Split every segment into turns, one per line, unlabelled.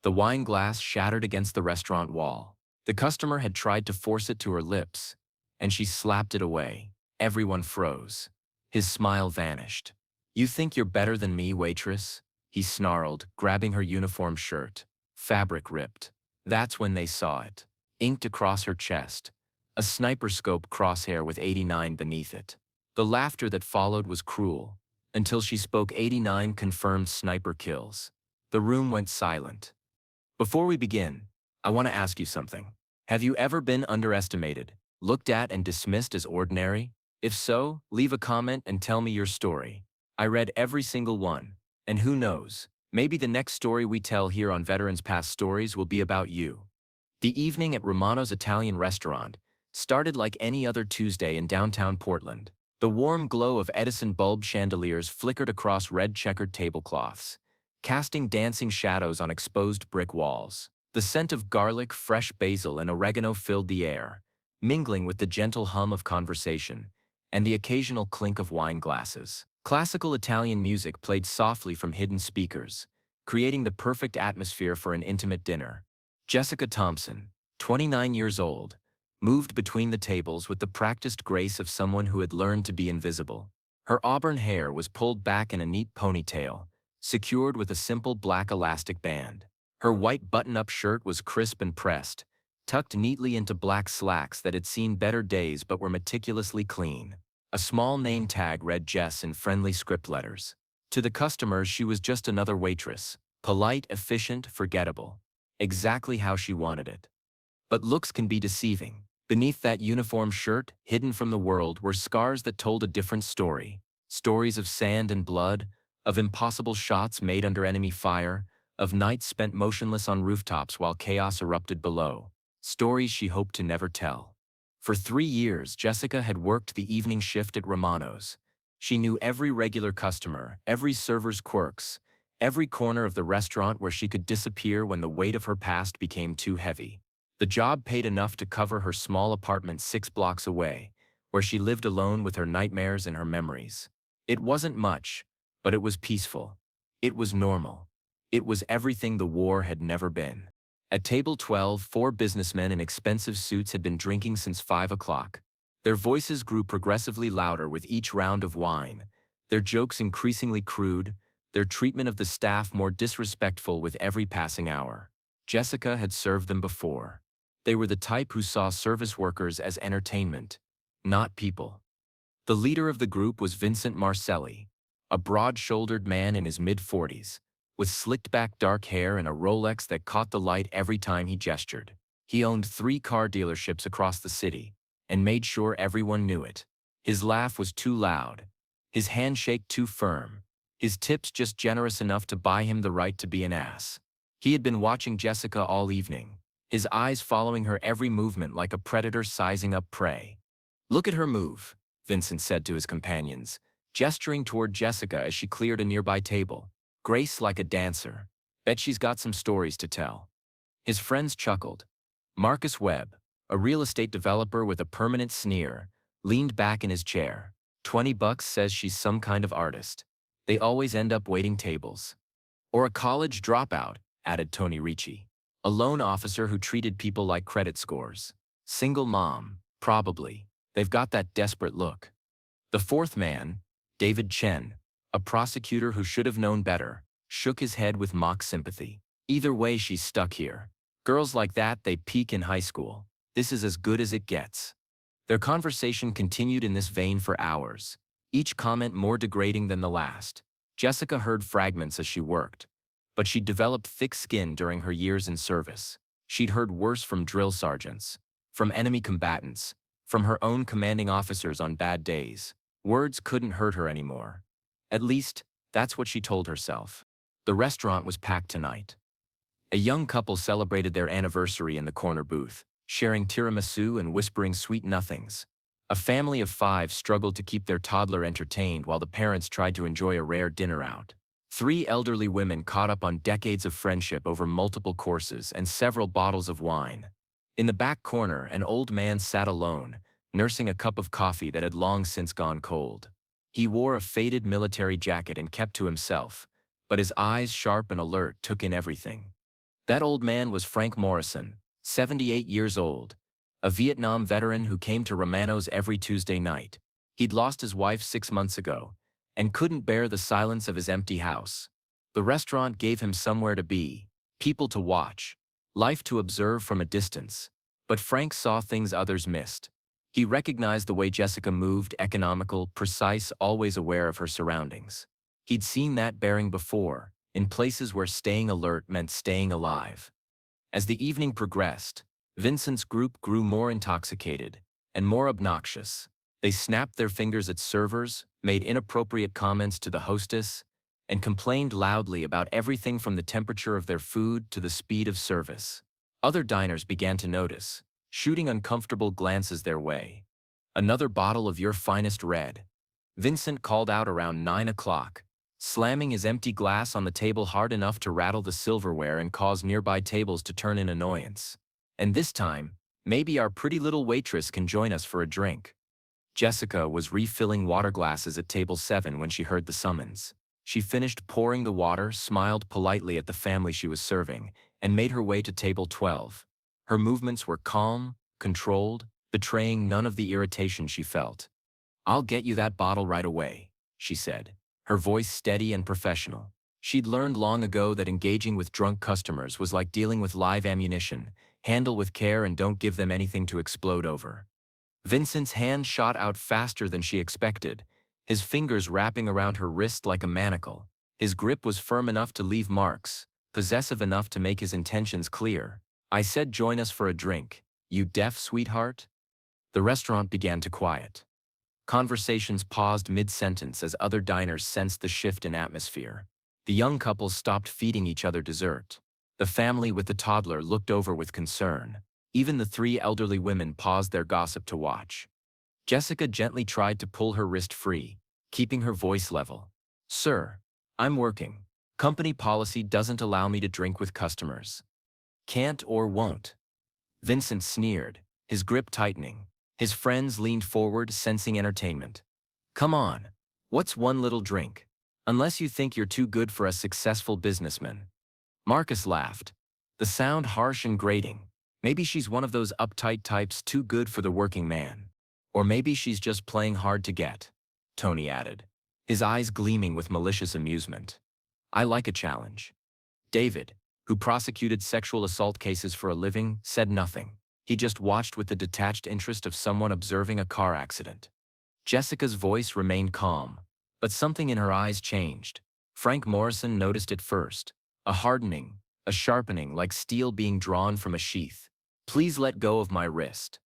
The wine glass shattered against the restaurant wall. The customer had tried to force it to her lips, and she slapped it away. Everyone froze. His smile vanished. "You think you're better than me, waitress?" he snarled, grabbing her uniform shirt. Fabric ripped. That's when they saw it. Inked across her chest. A sniper scope crosshair with 89 beneath it. The laughter that followed was cruel, until she spoke 89 confirmed sniper kills. The room went silent. "Before we begin, I want to ask you something. Have you ever been underestimated, looked at and dismissed as ordinary? If so, leave a comment and tell me your story. I read every single one, and who knows, maybe the next story we tell here on Veterans Past Stories will be about you." The evening at Romano's Italian restaurant started like any other Tuesday in downtown Portland. The warm glow of Edison bulb chandeliers flickered across red checkered tablecloths, casting dancing shadows on exposed brick walls. The scent of garlic, fresh basil, and oregano filled the air, mingling with the gentle hum of conversation and the occasional clink of wine glasses. Classical Italian music played softly from hidden speakers, creating the perfect atmosphere for an intimate dinner. Jessica Thompson, 29 years old, moved between the tables with the practiced grace of someone who had learned to be invisible. Her auburn hair was pulled back in a neat ponytail, secured with a simple black elastic band. Her white button-up shirt was crisp and pressed, tucked neatly into black slacks that had seen better days but were meticulously clean. A small name tag read Jess in friendly script letters. To the customers, she was just another waitress, polite, efficient, forgettable. Exactly how she wanted it. But looks can be deceiving. Beneath that uniform shirt, hidden from the world, were scars that told a different story. Stories of sand and blood, of impossible shots made under enemy fire, of nights spent motionless on rooftops while chaos erupted below. Stories she hoped to never tell. For 3 years, Jessica had worked the evening shift at Romano's. She knew every regular customer, every server's quirks, every corner of the restaurant where she could disappear when the weight of her past became too heavy. The job paid enough to cover her small apartment 6 blocks away, where she lived alone with her nightmares and her memories. It wasn't much, but it was peaceful. It was normal. It was everything the war had never been. At table 12, 4 businessmen in expensive suits had been drinking since 5 o'clock. Their voices grew progressively louder with each round of wine, their jokes increasingly crude, their treatment of the staff more disrespectful with every passing hour. Jessica had served them before. They were the type who saw service workers as entertainment, not people. The leader of the group was Vincent Marcelli, a broad-shouldered man in his mid-40s, with slicked-back dark hair and a Rolex that caught the light every time he gestured. He owned 3 car dealerships across the city, and made sure everyone knew it. His laugh was too loud, his handshake too firm, his tips just generous enough to buy him the right to be an ass. He had been watching Jessica all evening, his eyes following her every movement like a predator sizing up prey. "Look at her move," Vincent said to his companions, gesturing toward Jessica as she cleared a nearby table. "Grace like a dancer. Bet she's got some stories to tell." His friends chuckled. Marcus Webb, a real estate developer with a permanent sneer, leaned back in his chair. $20 says she's some kind of artist. They always end up waiting tables. "Or a college dropout," added Tony Ricci, a loan officer who treated people like credit scores. "Single mom, probably. They've got that desperate look." The fourth man, David Chen, a prosecutor who should have known better, shook his head with mock sympathy. "Either way, she's stuck here. Girls like that, they peak in high school. This is as good as it gets." Their conversation continued in this vein for hours, each comment more degrading than the last. Jessica heard fragments as she worked, but she'd developed thick skin during her years in service. She'd heard worse from drill sergeants, from enemy combatants, from her own commanding officers on bad days. Words couldn't hurt her anymore. At least, that's what she told herself. The restaurant was packed tonight. A young couple celebrated their anniversary in the corner booth, sharing tiramisu and whispering sweet nothings. A family of 5 struggled to keep their toddler entertained while the parents tried to enjoy a rare dinner out. 3 elderly women caught up on decades of friendship over multiple courses and several bottles of wine. In the back corner, an old man sat alone, nursing a cup of coffee that had long since gone cold. He wore a faded military jacket and kept to himself, but his eyes, sharp and alert, took in everything. That old man was Frank Morrison, 78 years old, a Vietnam veteran who came to Romano's every Tuesday night. He'd lost his wife 6 months ago and couldn't bear the silence of his empty house. The restaurant gave him somewhere to be, people to watch, life to observe from a distance. But Frank saw things others missed. He recognized the way Jessica moved, economical, precise, always aware of her surroundings. He'd seen that bearing before, in places where staying alert meant staying alive. As the evening progressed, Vincent's group grew more intoxicated and more obnoxious. They snapped their fingers at servers, made inappropriate comments to the hostess, and complained loudly about everything from the temperature of their food to the speed of service. Other diners began to notice, shooting uncomfortable glances their way. "Another bottle of your finest red," Vincent called out around 9 o'clock, slamming his empty glass on the table hard enough to rattle the silverware and cause nearby tables to turn in annoyance. "And this time, maybe our pretty little waitress can join us for a drink." Jessica was refilling water glasses at table 7 when she heard the summons. She finished pouring the water, smiled politely at the family she was serving, and made her way to table 12. Her movements were calm, controlled, betraying none of the irritation she felt. "I'll get you that bottle right away," she said, her voice steady and professional. She'd learned long ago that engaging with drunk customers was like dealing with live ammunition: handle with care and don't give them anything to explode over. Vincent's hand shot out faster than she expected, his fingers wrapping around her wrist like a manacle. His grip was firm enough to leave marks, possessive enough to make his intentions clear. "I said join us for a drink, you deaf sweetheart?" The restaurant began to quiet. Conversations paused mid-sentence as other diners sensed the shift in atmosphere. The young couple stopped feeding each other dessert. The family with the toddler looked over with concern. Even the 3 elderly women paused their gossip to watch. Jessica gently tried to pull her wrist free, keeping her voice level. "Sir, I'm working. Company policy doesn't allow me to drink with customers." "Can't or won't?" Vincent sneered, his grip tightening. His friends leaned forward, sensing entertainment. "Come on, what's one little drink? Unless you think you're too good for a successful businessman." Marcus laughed, the sound harsh and grating. "Maybe she's one of those uptight types too good for the working man. Or maybe she's just playing hard to get," Tony added, his eyes gleaming with malicious amusement. "I like a challenge." David, who prosecuted sexual assault cases for a living, said nothing. He just watched with the detached interest of someone observing a car accident. Jessica's voice remained calm, but something in her eyes changed. Frank Morrison noticed it first, a hardening, a sharpening like steel being drawn from a sheath. "Please let go of my wrist."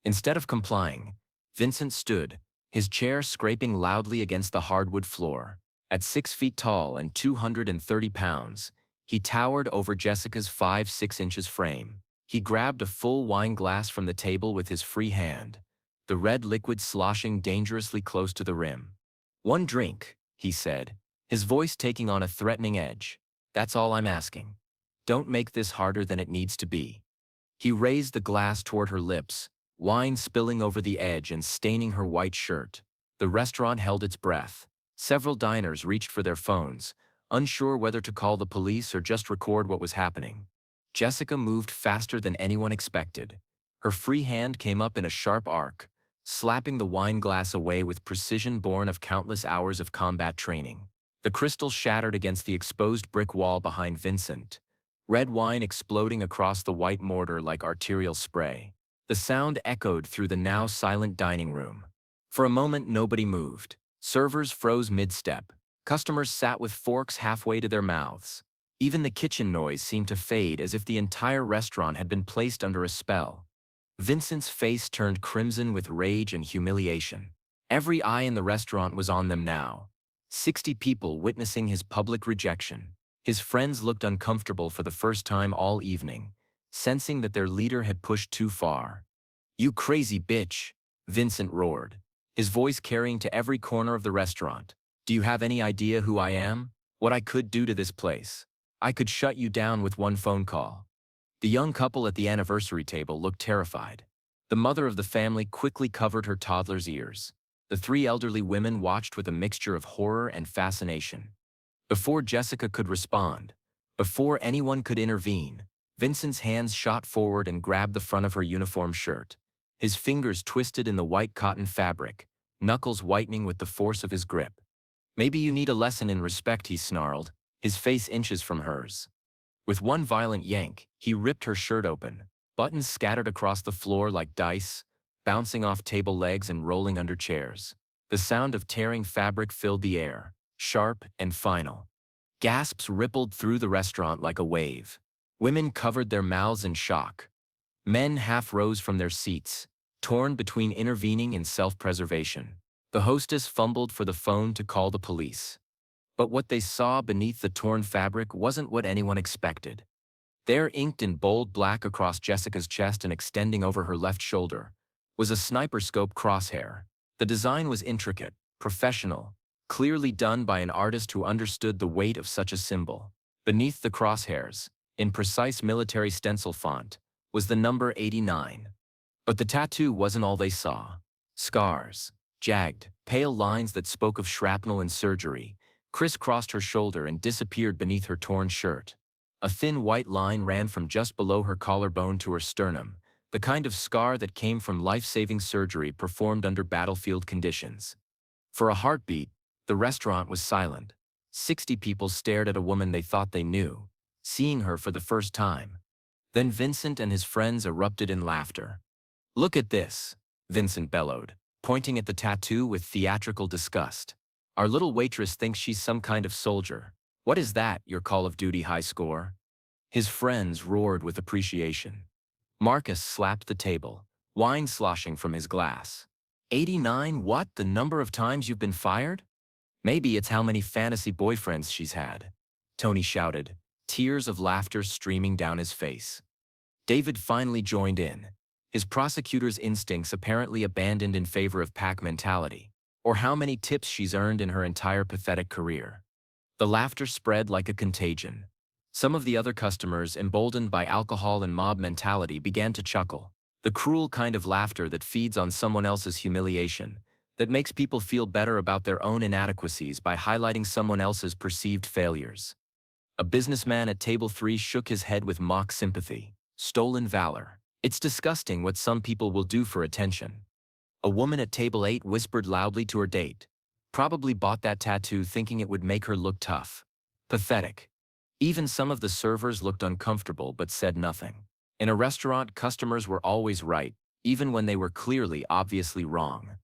Instead of complying, Vincent stood, his chair scraping loudly against the hardwood floor. At 6 feet tall and 230 pounds, he towered over Jessica's 5'6" frame. He grabbed a full wine glass from the table with his free hand, the red liquid sloshing dangerously close to the rim. "One drink," he said, his voice taking on a threatening edge. "That's all I'm asking. Don't make this harder than it needs to be." He raised the glass toward her lips, wine spilling over the edge and staining her white shirt. The restaurant held its breath. Several diners reached for their phones, unsure whether to call the police or just record what was happening. Jessica moved faster than anyone expected. Her free hand came up in a sharp arc, slapping the wine glass away with precision born of countless hours of combat training. The crystal shattered against the exposed brick wall behind Vincent, red wine exploding across the white mortar like arterial spray. The sound echoed through the now silent dining room. For a moment, nobody moved. Servers froze mid-step. Customers sat with forks halfway to their mouths. Even the kitchen noise seemed to fade as if the entire restaurant had been placed under a spell. Vincent's face turned crimson with rage and humiliation. Every eye in the restaurant was on them now. 60 people witnessing his public rejection. His friends looked uncomfortable for the first time all evening, sensing that their leader had pushed too far. "You crazy bitch," Vincent roared, his voice carrying to every corner of the restaurant. "Do you have any idea who I am? What I could do to this place? I could shut you down with one phone call." The young couple at the anniversary table looked terrified. The mother of the family quickly covered her toddler's ears. The 3 elderly women watched with a mixture of horror and fascination. Before Jessica could respond, Before anyone could intervene, Vincent's hands shot forward and grabbed the front of her uniform shirt. His fingers twisted in the white cotton fabric, knuckles whitening with the force of his grip. "Maybe you need a lesson in respect," he snarled, his face inches from hers. With one violent yank, he ripped her shirt open. Buttons scattered across the floor like dice, bouncing off table legs and rolling under chairs. The sound of tearing fabric filled the air, sharp and final. Gasps rippled through the restaurant like a wave. Women covered their mouths in shock. Men half rose from their seats, torn between intervening and self-preservation. The hostess fumbled for the phone to call the police. But what they saw beneath the torn fabric wasn't what anyone expected. There, inked in bold black across Jessica's chest and extending over her left shoulder, was a sniper scope crosshair. The design was intricate, professional, clearly done by an artist who understood the weight of such a symbol. Beneath the crosshairs, in precise military stencil font, was the number 89. But the tattoo wasn't all they saw. Scars, jagged, pale lines that spoke of shrapnel and surgery, crisscrossed her shoulder and disappeared beneath her torn shirt. A thin white line ran from just below her collarbone to her sternum, the kind of scar that came from life-saving surgery performed under battlefield conditions. For a heartbeat, the restaurant was silent. 60 people stared at a woman they thought they knew, seeing her for the first time. Then Vincent and his friends erupted in laughter. "Look at this," Vincent bellowed, pointing at the tattoo with theatrical disgust. "Our little waitress thinks she's some kind of soldier. What is that, your Call of Duty high score?" His friends roared with appreciation. Marcus slapped the table, wine sloshing from his glass. 89, what, the number of times you've been fired? Maybe it's how many fantasy boyfriends she's had, Tony shouted, tears of laughter streaming down his face. David finally joined in, his prosecutor's instincts apparently abandoned in favor of pack mentality, or how many tips she's earned in her entire pathetic career. The laughter spread like a contagion. Some of the other customers, emboldened by alcohol and mob mentality, began to chuckle. The cruel kind of laughter that feeds on someone else's humiliation, that makes people feel better about their own inadequacies by highlighting someone else's perceived failures. A businessman at table 3 shook his head with mock sympathy. Stolen valor. It's disgusting what some people will do for attention. A woman at table 8 whispered loudly to her date. Probably bought that tattoo thinking it would make her look tough. Pathetic. Even some of the servers looked uncomfortable but said nothing. In a restaurant, customers were always right, even when they were clearly obviously wrong.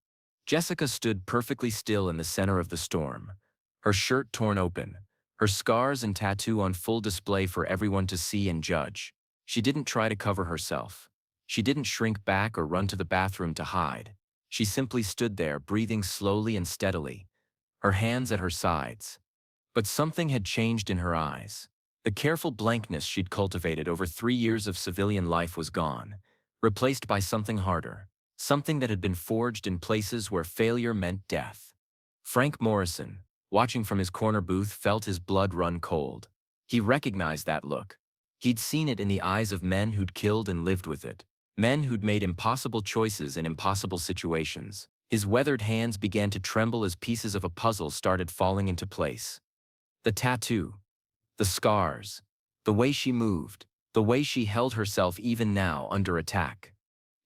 Jessica stood perfectly still in the center of the storm, her shirt torn open, her scars and tattoo on full display for everyone to see and judge. She didn't try to cover herself. She didn't shrink back or run to the bathroom to hide. She simply stood there, breathing slowly and steadily, her hands at her sides. But something had changed in her eyes. The careful blankness she'd cultivated over 3 years of civilian life was gone, replaced by something harder, something that had been forged in places where failure meant death. Frank Morrison, watching from his corner booth, felt his blood run cold. He recognized that look. He'd seen it in the eyes of men who'd killed and lived with it, men who'd made impossible choices in impossible situations. His weathered hands began to tremble as pieces of a puzzle started falling into place. The tattoo, the scars, the way she moved, the way she held herself even now under attack.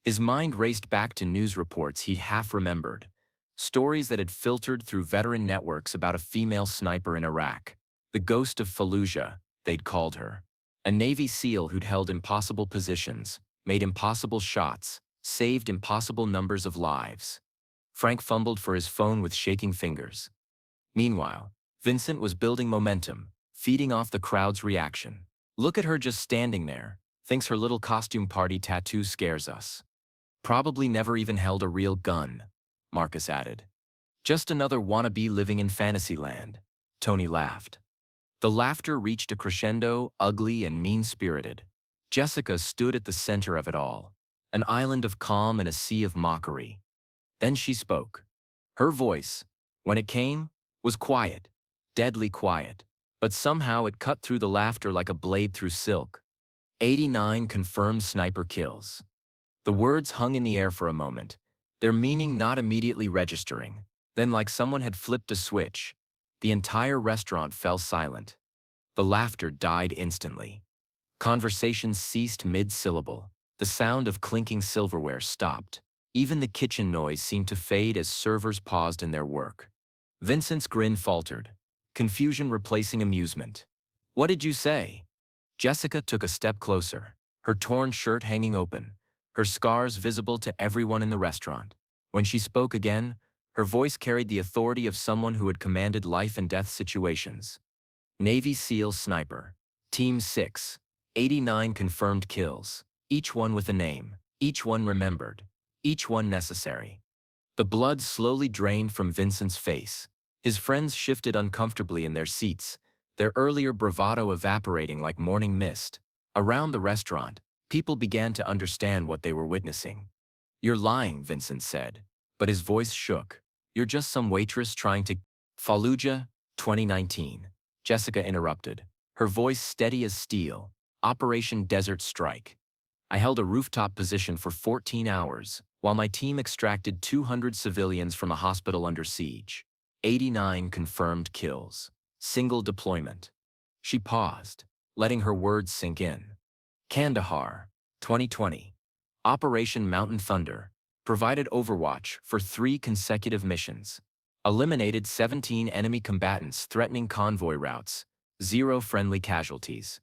His mind raced back to news reports he half remembered, stories that had filtered through veteran networks about a female sniper in Iraq, the ghost of Fallujah, they'd called her. A Navy SEAL who'd held impossible positions, made impossible shots, saved impossible numbers of lives. Frank fumbled for his phone with shaking fingers. Meanwhile, Vincent was building momentum, feeding off the crowd's reaction. "Look at her just standing there, thinks her little costume party tattoo scares us. Probably never even held a real gun," Marcus added. "Just another wannabe living in Fantasyland," Tony laughed. The laughter reached a crescendo, ugly and mean-spirited. Jessica stood at the center of it all, an island of calm in a sea of mockery. Then she spoke. Her voice, when it came, was quiet, deadly quiet, but somehow it cut through the laughter like a blade through silk. 89 confirmed sniper kills. The words hung in the air for a moment, their meaning not immediately registering. Then, like someone had flipped a switch, the entire restaurant fell silent. The laughter died instantly. Conversations ceased mid-syllable. The sound of clinking silverware stopped. Even the kitchen noise seemed to fade as servers paused in their work. Vincent's grin faltered, confusion replacing amusement. "What did you say?" Jessica took a step closer, her torn shirt hanging open, her scars visible to everyone in the restaurant. When she spoke again, her voice carried the authority of someone who had commanded life and death situations. Navy SEAL sniper. Team 6. 89 confirmed kills. Each one with a name. Each one remembered. Each one necessary. The blood slowly drained from Vincent's face. His friends shifted uncomfortably in their seats, their earlier bravado evaporating like morning mist. Around the restaurant, people began to understand what they were witnessing. "You're lying," Vincent said, but his voice shook. "You're just some waitress trying to—" Fallujah, 2019. Jessica interrupted, her voice steady as steel. "Operation Desert Strike. I held a rooftop position for 14 hours, while my team extracted 200 civilians from a hospital under siege. 89 confirmed kills. Single deployment." She paused, letting her words sink in. Kandahar, 2020. Operation Mountain Thunder. Provided overwatch for 3 consecutive missions. Eliminated 17 enemy combatants threatening convoy routes. 0 friendly casualties.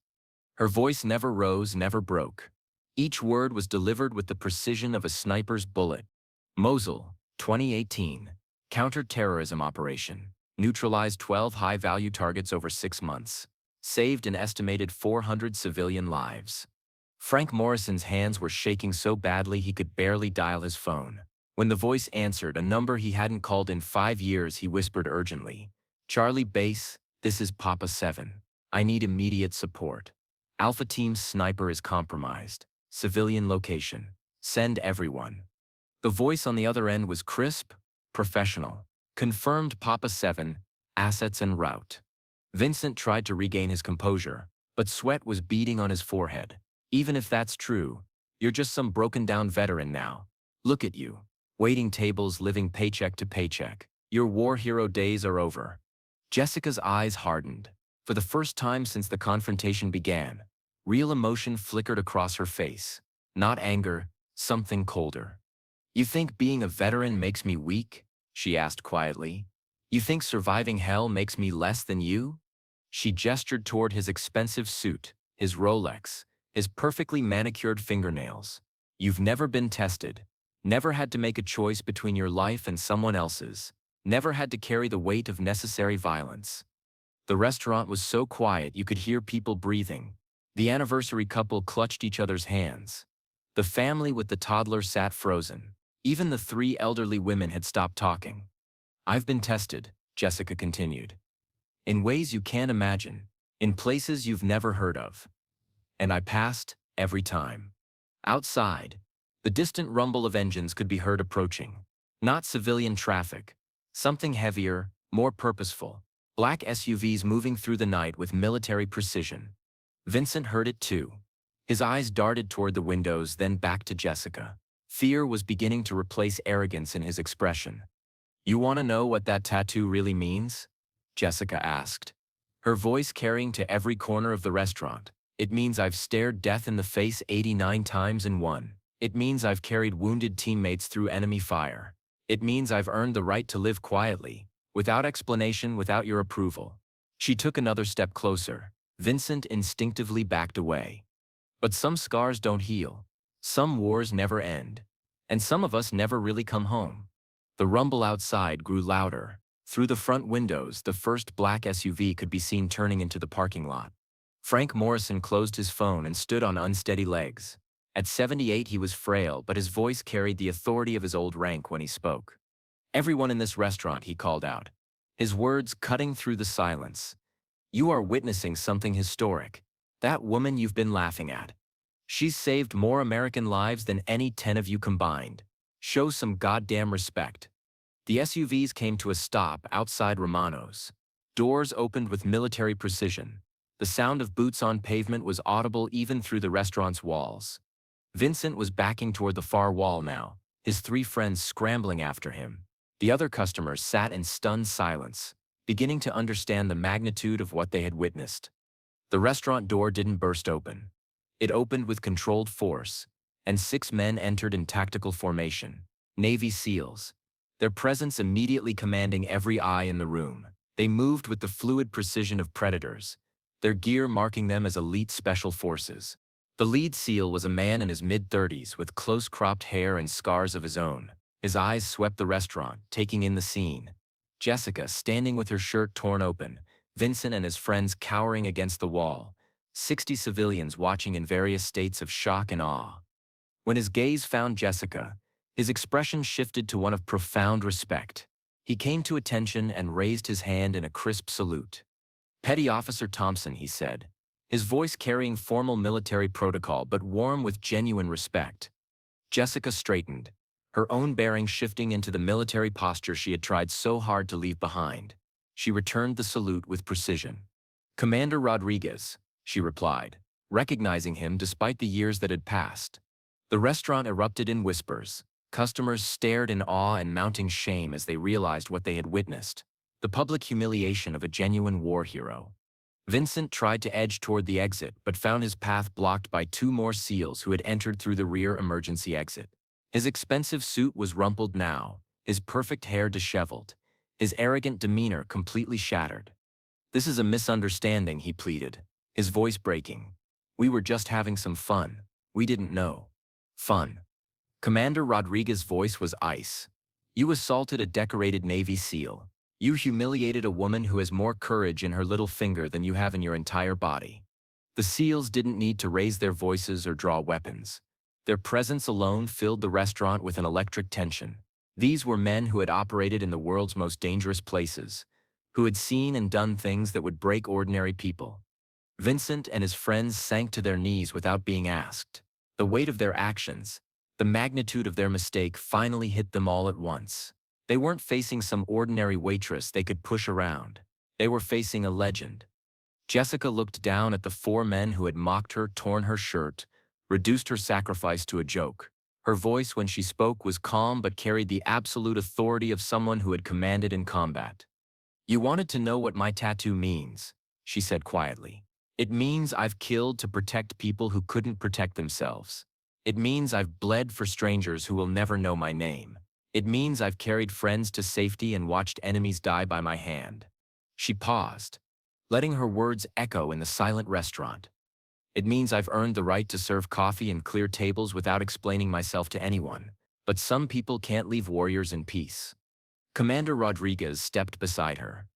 Her voice never rose, never broke. Each word was delivered with the precision of a sniper's bullet. Mosul, 2018. Counter-terrorism operation. Neutralized 12 high-value targets over 6 months. Saved an estimated 400 civilian lives. Frank Morrison's hands were shaking so badly he could barely dial his phone. When the voice answered, a number he hadn't called in 5 years, he whispered urgently, "Charlie Base, this is Papa 7. I need immediate support. Alpha Team's sniper is compromised. Civilian location. Send everyone." The voice on the other end was crisp, professional. "Confirmed, Papa 7, assets en route." Vincent tried to regain his composure, but sweat was beading on his forehead. "Even if that's true, you're just some broken-down veteran now. Look at you. Waiting tables, living paycheck to paycheck. Your war hero days are over." Jessica's eyes hardened. For the first time since the confrontation began, real emotion flickered across her face. Not anger, something colder. "You think being a veteran makes me weak?" she asked quietly. "You think surviving hell makes me less than you?" She gestured toward his expensive suit, his Rolex, his perfectly manicured fingernails. "You've never been tested. Never had to make a choice between your life and someone else's. Never had to carry the weight of necessary violence." The restaurant was so quiet you could hear people breathing. The anniversary couple clutched each other's hands. The family with the toddler sat frozen. Even the 3 elderly women had stopped talking. "I've been tested," Jessica continued. "In ways you can't imagine. In places you've never heard of. And I passed, every time." Outside, the distant rumble of engines could be heard approaching. Not civilian traffic. Something heavier, more purposeful. Black SUVs moving through the night with military precision. Vincent heard it too. His eyes darted toward the windows, then back to Jessica. Fear was beginning to replace arrogance in his expression. "You want to know what that tattoo really means?" Jessica asked, her voice carrying to every corner of the restaurant. "It means I've stared death in the face 89 times and won. It means I've carried wounded teammates through enemy fire. It means I've earned the right to live quietly, without explanation, without your approval." She took another step closer. Vincent instinctively backed away. "But some scars don't heal. Some wars never end. And some of us never really come home." The rumble outside grew louder. Through the front windows, the first black SUV could be seen turning into the parking lot. Frank Morrison closed his phone and stood on unsteady legs. At 78 he was frail, but his voice carried the authority of his old rank when he spoke. "Everyone in this restaurant," he called out, his words cutting through the silence. "You are witnessing something historic. That woman you've been laughing at. She's saved more American lives than any 10 of you combined. Show some goddamn respect." The SUVs came to a stop outside Romano's. Doors opened with military precision. The sound of boots on pavement was audible even through the restaurant's walls. Vincent was backing toward the far wall now, his 3 friends scrambling after him. The other customers sat in stunned silence, beginning to understand the magnitude of what they had witnessed. The restaurant door didn't burst open. It opened with controlled force, and 6 men entered in tactical formation, Navy SEALs, their presence immediately commanding every eye in the room. They moved with the fluid precision of predators, their gear marking them as elite special forces. The lead SEAL was a man in his mid-30s with close-cropped hair and scars of his own. His eyes swept the restaurant, taking in the scene. Jessica standing with her shirt torn open, Vincent and his friends cowering against the wall, 60 civilians watching in various states of shock and awe. When his gaze found Jessica, his expression shifted to one of profound respect. He came to attention and raised his hand in a crisp salute. "Petty Officer Thompson," he said, his voice carrying formal military protocol but warm with genuine respect. Jessica straightened, her own bearing shifting into the military posture she had tried so hard to leave behind. She returned the salute with precision. "Commander Rodriguez," she replied, recognizing him despite the years that had passed. The restaurant erupted in whispers. Customers stared in awe and mounting shame as they realized what they had witnessed, the public humiliation of a genuine war hero. Vincent tried to edge toward the exit but found his path blocked by 2 more SEALs who had entered through the rear emergency exit. His expensive suit was rumpled now, his perfect hair disheveled, his arrogant demeanor completely shattered. "This is a misunderstanding," he pleaded, his voice breaking. "We were just having some fun. We didn't know." "Fun?" Commander Rodriguez's voice was ice. "You assaulted a decorated Navy SEAL. You humiliated a woman who has more courage in her little finger than you have in your entire body." The SEALs didn't need to raise their voices or draw weapons. Their presence alone filled the restaurant with an electric tension. These were men who had operated in the world's most dangerous places, who had seen and done things that would break ordinary people. Vincent and his friends sank to their knees without being asked. The weight of their actions, the magnitude of their mistake finally hit them all at once. They weren't facing some ordinary waitress they could push around. They were facing a legend. Jessica looked down at the 4 men who had mocked her, torn her shirt, reduced her sacrifice to a joke. Her voice when she spoke was calm but carried the absolute authority of someone who had commanded in combat. "You wanted to know what my tattoo means," she said quietly. "It means I've killed to protect people who couldn't protect themselves. It means I've bled for strangers who will never know my name. It means I've carried friends to safety and watched enemies die by my hand." She paused, letting her words echo in the silent restaurant. "It means I've earned the right to serve coffee and clear tables without explaining myself to anyone. But some people can't leave warriors in peace." Commander Rodriguez stepped beside her.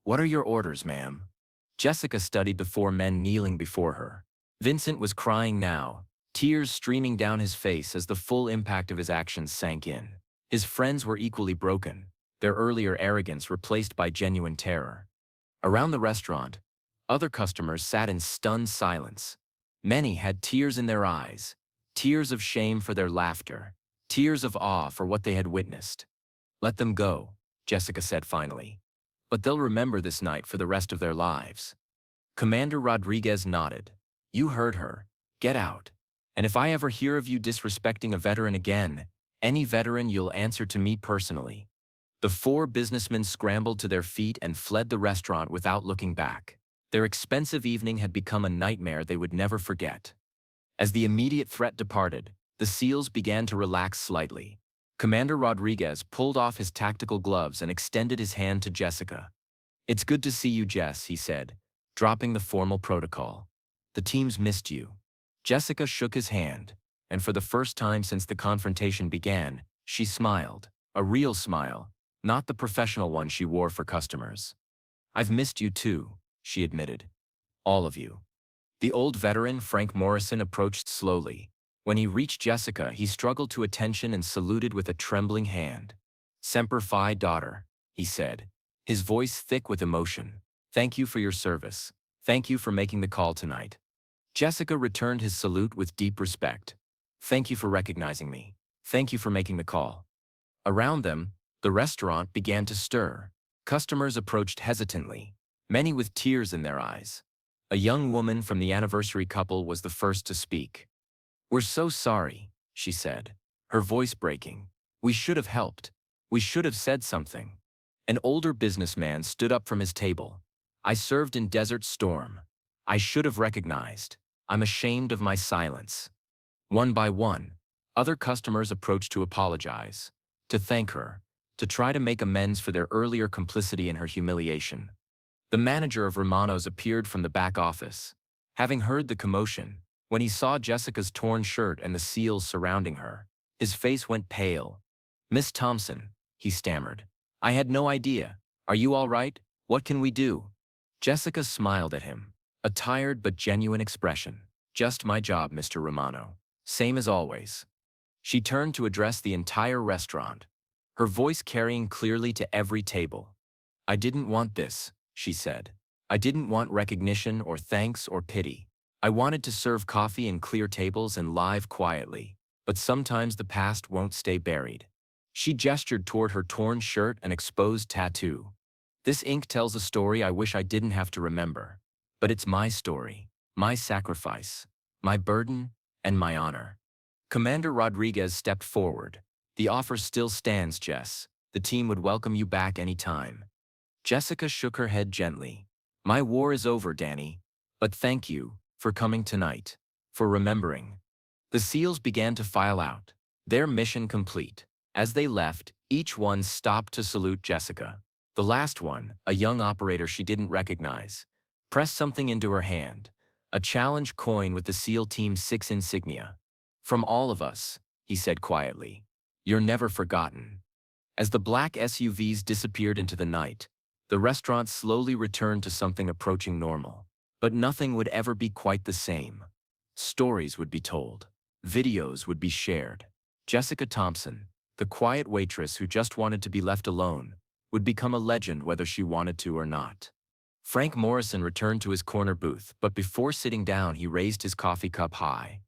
"What are your orders, ma'am?" Jessica studied the 4 men kneeling before her. Vincent was crying now, tears streaming down his face as the full impact of his actions sank in. His friends were equally broken, their earlier arrogance replaced by genuine terror. Around the restaurant, other customers sat in stunned silence. Many had tears in their eyes, tears of shame for their laughter, tears of awe for what they had witnessed. "Let them go," Jessica said finally. "But they'll remember this night for the rest of their lives." Commander Rodriguez nodded. "You heard her. Get out. And if I ever hear of you disrespecting a veteran again, any veteran, you'll answer to me personally." The 4 businessmen scrambled to their feet and fled the restaurant without looking back. Their expensive evening had become a nightmare they would never forget. As the immediate threat departed, the SEALs began to relax slightly. Commander Rodriguez pulled off his tactical gloves and extended his hand to Jessica. "It's good to see you, Jess," he said, dropping the formal protocol. "The team's missed you." Jessica shook his hand, and for the first time since the confrontation began, she smiled, a real smile, not the professional one she wore for customers. "I've missed you too," she admitted. "All of you." The old veteran, Frank Morrison, approached slowly. When he reached Jessica, he struggled to attention and saluted with a trembling hand. "Semper Fi, daughter," he said, his voice thick with emotion. "Thank you for your service. Thank you for making the call tonight." Jessica returned his salute with deep respect. "Thank you for recognizing me. Thank you for making the call." Around them, the restaurant began to stir. Customers approached hesitantly, many with tears in their eyes. A young woman from the anniversary couple was the first to speak. "We're so sorry," she said, her voice breaking. "We should have helped. We should have said something." An older businessman stood up from his table. "I served in Desert Storm. I should have recognized. I'm ashamed of my silence. One by one, other customers approached to apologize, to thank her, to try to make amends for their earlier complicity in her humiliation. The manager of Romano's appeared from the back office. Having heard the commotion, when he saw Jessica's torn shirt and the seals surrounding her, his face went pale. "Miss Thompson," he stammered. "I had no idea. Are you all right? What can we do?" Jessica smiled at him, a tired but genuine expression. "Just my job, Mr. Romano. Same as always." She turned to address the entire restaurant, her voice carrying clearly to every table. "I didn't want this," she said. "I didn't want recognition or thanks or pity. I wanted to serve coffee and clear tables and live quietly, but sometimes the past won't stay buried." She gestured toward her torn shirt and exposed tattoo. "This ink tells a story I wish I didn't have to remember. But it's my story, my sacrifice, my burden, and my honor." Commander Rodriguez stepped forward. "The offer still stands, Jess. The team would welcome you back any time." Jessica shook her head gently. "My war is over, Danny. But thank you for coming tonight, for remembering." The SEALs began to file out, their mission complete. As they left, each one stopped to salute Jessica. The last one, a young operator she didn't recognize, pressed something into her hand, a challenge coin with the SEAL Team's 6 insignia. "From all of us," he said quietly. "You're never forgotten." As the black SUVs disappeared into the night, the restaurant slowly returned to something approaching normal. But nothing would ever be quite the same. Stories would be told. Videos would be shared. Jessica Thompson, the quiet waitress who just wanted to be left alone, would become a legend whether she wanted to or not. Frank Morrison returned to his corner booth, but before sitting down he raised his coffee cup high.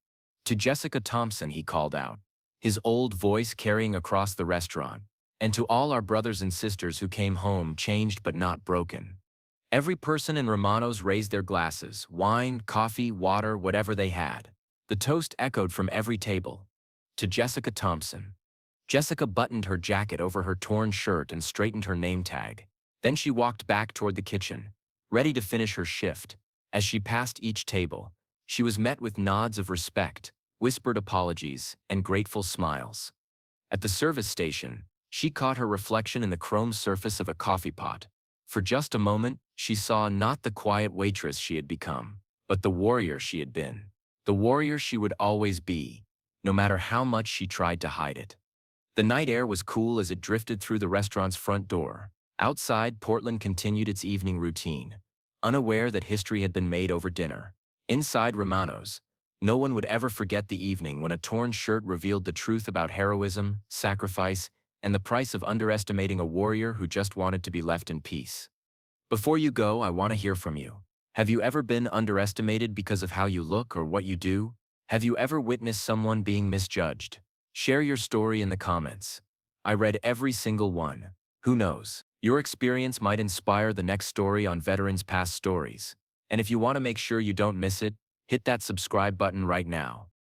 To Jessica Thompson he called out, his old voice carrying across the restaurant, "And to all our brothers and sisters who came home changed but not broken." Every person in Romano's raised their glasses, wine, coffee, water, whatever they had. The toast echoed from every table. To Jessica Thompson. Jessica buttoned her jacket over her torn shirt and straightened her name tag. Then she walked back toward the kitchen, ready to finish her shift. As she passed each table, she was met with nods of respect, whispered apologies, and grateful smiles. At the service station, she caught her reflection in the chrome surface of a coffee pot. For just a moment, she saw not the quiet waitress she had become, but the warrior she had been. The warrior she would always be, no matter how much she tried to hide it. The night air was cool as it drifted through the restaurant's front door. Outside, Portland continued its evening routine, unaware that history had been made over dinner. Inside Romano's, no one would ever forget the evening when a torn shirt revealed the truth about heroism, sacrifice, and the price of underestimating a warrior who just wanted to be left in peace. Before you go, I want to hear from you. Have you ever been underestimated because of how you look or what you do? Have you ever witnessed someone being misjudged? Share your story in the comments. I read every single one. Who knows? Your experience might inspire the next story on Veterans Past Stories. And if you want to make sure you don't miss it, hit that subscribe button right now.